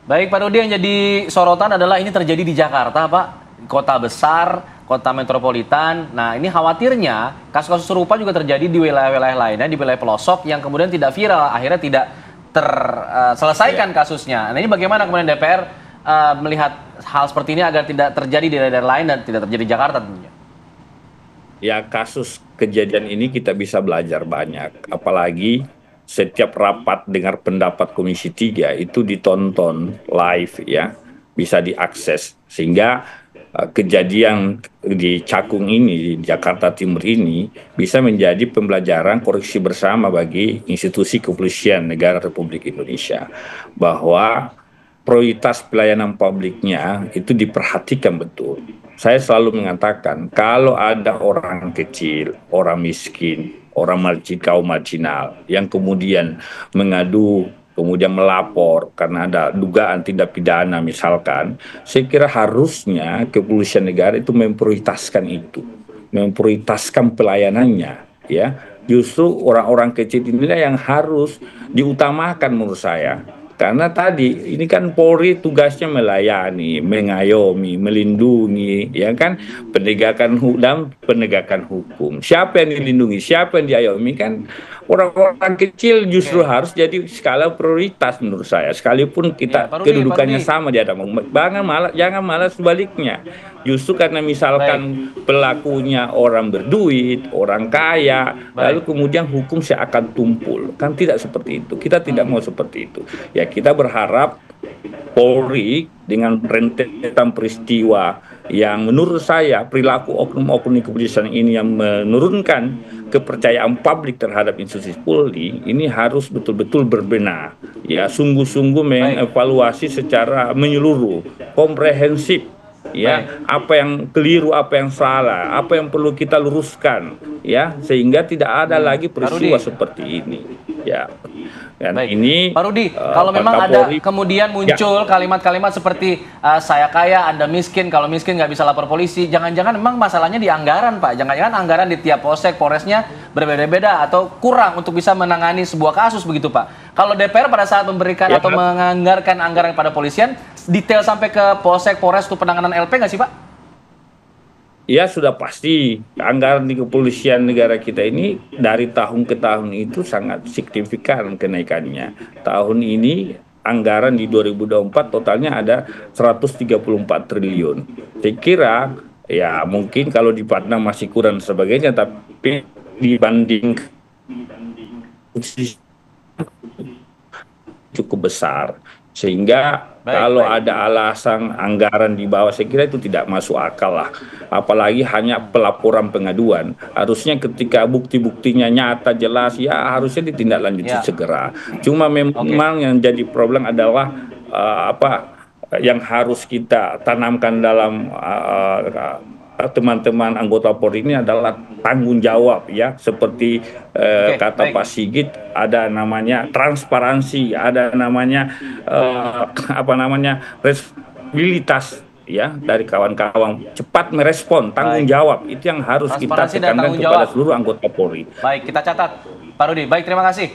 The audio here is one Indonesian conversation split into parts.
Baik, Pak Rudi, yang jadi sorotan adalah ini terjadi di Jakarta, Pak. Kota besar, kota metropolitan. Nah, ini khawatirnya kasus-kasus serupa juga terjadi di wilayah-wilayah lainnya, di wilayah pelosok yang kemudian tidak viral, akhirnya tidak terselesaikan kasusnya. Nah, ini bagaimana kemudian DPR melihat hal seperti ini agar tidak terjadi di daerah lain dan tidak terjadi di Jakarta tentunya? Ya, kasus kejadian ini kita bisa belajar banyak. Apalagi setiap rapat dengar pendapat Komisi 3 itu ditonton live ya, bisa diakses. Sehingga kejadian di Cakung ini, di Jakarta Timur ini, bisa menjadi pembelajaran koreksi bersama bagi institusi kepolisian negara Republik Indonesia. Bahwa prioritas pelayanan publiknya itu diperhatikan betul. Saya selalu mengatakan, kalau ada orang kecil, orang miskin, orang kaum marginal, yang kemudian mengadu, kemudian melapor karena ada dugaan tindak pidana misalkan, saya kira harusnya kepolisian negara itu memprioritaskan pelayanannya, ya. Justru orang-orang kecil inilah yang harus diutamakan menurut saya. Karena tadi ini kan Polri tugasnya melayani, mengayomi, melindungi, ya kan, penegakan hukum. Siapa yang dilindungi, siapa yang diayomi kan orang-orang kecil justru harus jadi skala prioritas menurut saya. Sekalipun Ya, kita Pak Rudi, Pak kedudukannya Rudi. sama di hadapan, jangan malah sebaliknya. Justru karena misalkan Baik, pelakunya orang berduit, orang kaya, lalu baik. kemudian hukum seakan tumpul. Kan tidak seperti itu. Kita tidak mau seperti itu. Ya, kita berharap Polri dengan rentetan peristiwa yang menurut saya perilaku oknum-oknum kepolisian ini yang menurunkan kepercayaan publik terhadap institusi Polri ini harus betul-betul berbenah, ya, sungguh-sungguh Baik, mengevaluasi secara menyeluruh, komprehensif, baik. ya, apa yang keliru, apa yang salah, apa yang perlu kita luruskan, ya, sehingga tidak ada lagi Pak Rudi, peristiwa seperti ini, ya. Dan baik. ini Pak Rudi, kalau Pak memang ada Kapolri, kemudian ya, muncul kalimat-kalimat seperti saya kaya, Anda miskin, kalau miskin nggak bisa lapor polisi, jangan-jangan memang masalahnya di anggaran, Pak. Jangan-jangan anggaran di tiap polsek, polresnya berbeda-beda atau kurang untuk bisa menangani sebuah kasus begitu, Pak. Kalau DPR pada saat memberikan ya, atau menganggarkan anggaran pada polisian, detail sampai ke polsek, polres untuk penanganan LP nggak sih, Pak? ya, sudah pasti anggaran di kepolisian negara kita ini dari tahun ke tahun itu sangat signifikan kenaikannya. Tahun ini anggaran di 2024 totalnya ada 134 triliun. Saya kira ya mungkin kalau di Padang masih kurang dan sebagainya, tapi dibanding cukup besar, sehingga Baik, kalau baik. ada alasan anggaran di bawah, saya kira itu tidak masuk akal lah, apalagi hanya pelaporan pengaduan. Harusnya ketika bukti-buktinya nyata jelas, ya harusnya ditindaklanjuti Ya, segera. Cuma oke. memang yang jadi problem adalah apa yang harus kita tanamkan dalam teman-teman anggota Polri ini adalah tanggung jawab, ya, seperti Oke, kata baik. Pak Sigit, ada namanya transparansi, ada namanya apa namanya responsibilitas, ya, dari kawan-kawan, cepat merespon, tanggung Baik. jawab itu yang harus kita Transparansi dan tekankan tanggung kepada jawab. seluruh anggota Polri. Baik, kita catat. Pak Rudi, baik, terima kasih.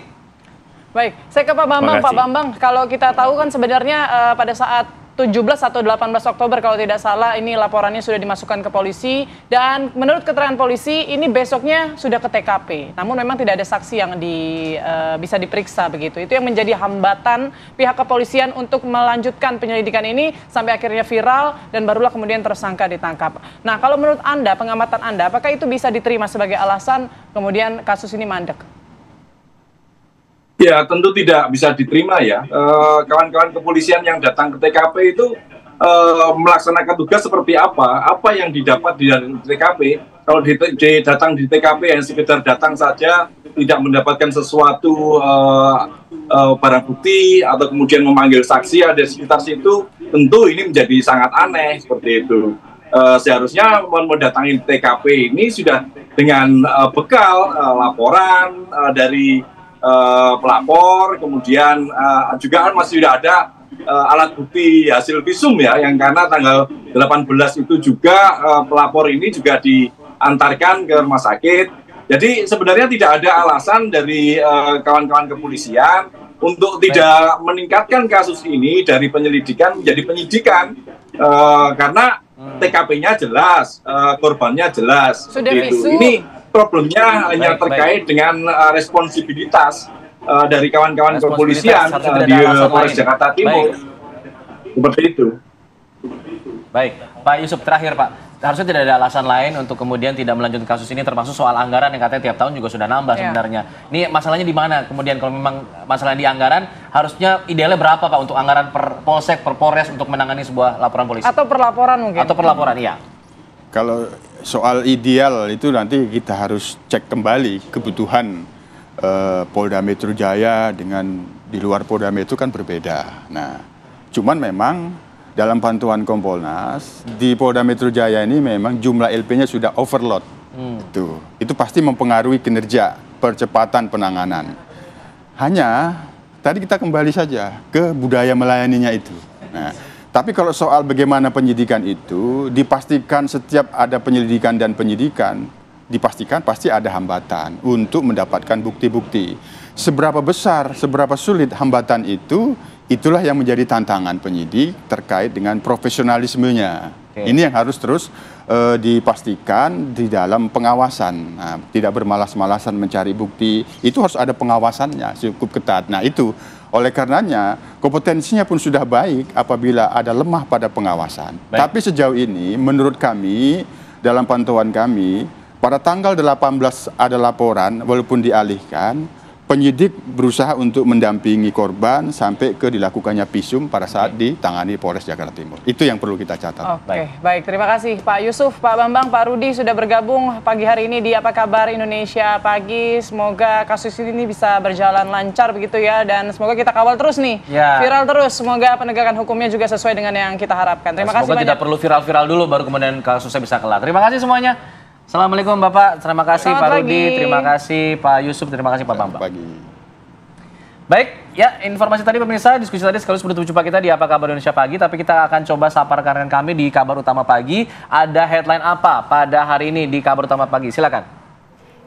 Baik, saya ke Pak Terima Bambang. Pak kasih. Bambang, kalau kita tahu kan sebenarnya pada saat 17 atau 18 Oktober kalau tidak salah ini laporannya sudah dimasukkan ke polisi dan menurut keterangan polisi ini besoknya sudah ke TKP. Namun memang tidak ada saksi yang bisa diperiksa begitu. Itu yang menjadi hambatan pihak kepolisian untuk melanjutkan penyelidikan ini sampai akhirnya viral dan barulah kemudian tersangka ditangkap. Nah, kalau menurut Anda, pengamatan Anda, apakah itu bisa diterima sebagai alasan kemudian kasus ini mandek? Ya, tentu tidak bisa diterima ya. Kawan-kawan kepolisian yang datang ke TKP itu melaksanakan tugas seperti apa yang didapat di TKP. Kalau datang di TKP yang sekedar datang saja, tidak mendapatkan sesuatu barang bukti atau kemudian memanggil saksi ada di sekitar situ, tentu ini menjadi sangat aneh seperti itu. Seharusnya mendatangi TKP ini sudah dengan bekal laporan dari pelapor, kemudian juga masih sudah ada alat bukti hasil visum ya, yang karena tanggal 18 itu juga pelapor ini juga diantarkan ke rumah sakit. Jadi sebenarnya tidak ada alasan dari kawan-kawan kepolisian untuk tidak meningkatkan kasus ini dari penyelidikan menjadi penyidikan, karena TKP-nya jelas, korbannya jelas. Sudah Seperti itu. visu. Ini problemnya hanya Baik, terkait dengan responsibilitas dari kawan-kawan Responsibilitas, kepolisian harusnya di tidak ada alasan Polres lain. Jakarta Timur. Baik. Seperti itu. Baik, Pak Yusuf terakhir Pak. Harusnya tidak ada alasan lain untuk kemudian tidak melanjutkan kasus ini, termasuk soal anggaran yang katanya tiap tahun juga sudah nambah Iya. sebenarnya. Ini masalahnya di mana? Kemudian kalau memang masalah di anggaran, harusnya idealnya berapa Pak untuk anggaran per Polsek, per Polres untuk menangani sebuah laporan polisi? Atau perlaporan mungkin? Atau perlaporan, iya. Kalau soal ideal itu nanti kita harus cek kembali kebutuhan Polda Metro Jaya dengan di luar Polda Metro kan berbeda. Nah, cuman memang dalam pantauan Kompolnas di Polda Metro Jaya ini memang jumlah LP-nya sudah overload. Itu pasti mempengaruhi kinerja percepatan penanganan. Hanya tadi kita kembali saja ke budaya melayaninya itu. Nah, tapi kalau soal bagaimana penyidikan itu, dipastikan setiap ada penyelidikan dan penyidikan, dipastikan pasti ada hambatan untuk mendapatkan bukti-bukti. Seberapa besar, seberapa sulit hambatan itu, itulah yang menjadi tantangan penyidik terkait dengan profesionalismenya. Oke. Ini yang harus terus dipastikan di dalam pengawasan. Nah, tidak bermalas-malasan mencari bukti, itu harus ada pengawasannya cukup ketat. Nah itu, oleh karenanya kompetensinya pun sudah baik apabila ada lemah pada pengawasan. Baik. Tapi sejauh ini menurut kami, dalam pantauan kami, pada tanggal 18 ada laporan walaupun dialihkan, penyidik berusaha untuk mendampingi korban sampai ke dilakukannya visum pada saat ditangani Polres Jakarta Timur. Itu yang perlu kita catat. Oke, baik. Terima kasih Pak Yusuf, Pak Bambang, Pak Rudi sudah bergabung pagi hari ini di Apa Kabar Indonesia Pagi. Semoga kasus ini bisa berjalan lancar begitu ya, dan semoga kita kawal terus nih, Ya. viral terus. Semoga penegakan hukumnya juga sesuai dengan yang kita harapkan. Terima kasih Semoga banyak. tidak perlu viral-viral dulu baru kemudian kasusnya bisa kelar. Terima kasih semuanya. Assalamualaikum Bapak, terima kasih Selamat Pak Rudi, pagi. terima kasih Pak Yusuf, terima kasih Pak Bambang. Pagi. Baik, ya informasi tadi pemirsa, diskusi tadi sekaligus menutup jumpa kita di Apa Kabar Indonesia Pagi, tapi kita akan coba sapa rekan-rekan kami di Kabar Utama Pagi. Ada headline apa pada hari ini di Kabar Utama Pagi? Silakan.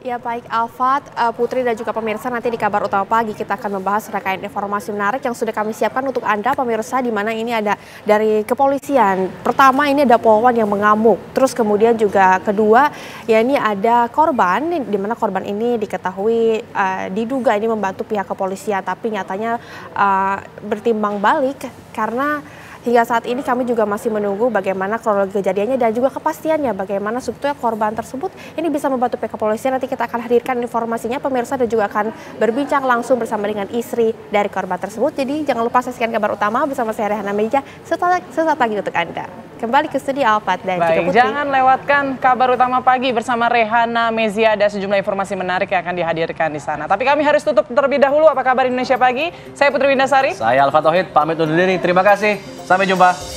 Ya baik Alfat, Putri dan juga pemirsa, nanti di Kabar Utama Pagi kita akan membahas rangkaian informasi menarik yang sudah kami siapkan untuk Anda pemirsa, di mana ini ada dari kepolisian. Pertama ini ada polwan yang mengamuk, terus kemudian juga kedua ya ini ada korban, di mana korban ini diketahui diduga ini membantu pihak kepolisian, tapi nyatanya bertimbang balik karena hingga saat ini kami juga masih menunggu bagaimana kronologi kejadiannya dan juga kepastiannya bagaimana sebetulnya korban tersebut ini bisa membantu pihak kepolisian. Nanti kita akan hadirkan informasinya pemirsa dan juga akan berbincang langsung bersama dengan istri dari korban tersebut. Jadi jangan lupa saksikan Kabar Utama bersama saya Rehana Meja sesaat lagi untuk Anda. Kembali ke studio Alfat dan juga Baik, Putri. jangan lewatkan Kabar Utama Pagi bersama Rehana Mezia. Ada sejumlah informasi menarik yang akan dihadirkan di sana. Tapi kami harus tutup terlebih dahulu Apa Kabar Indonesia Pagi. Saya Putri Windasari. Saya Alfa Tauhid, pamit undur diri. Terima kasih. Sampai jumpa.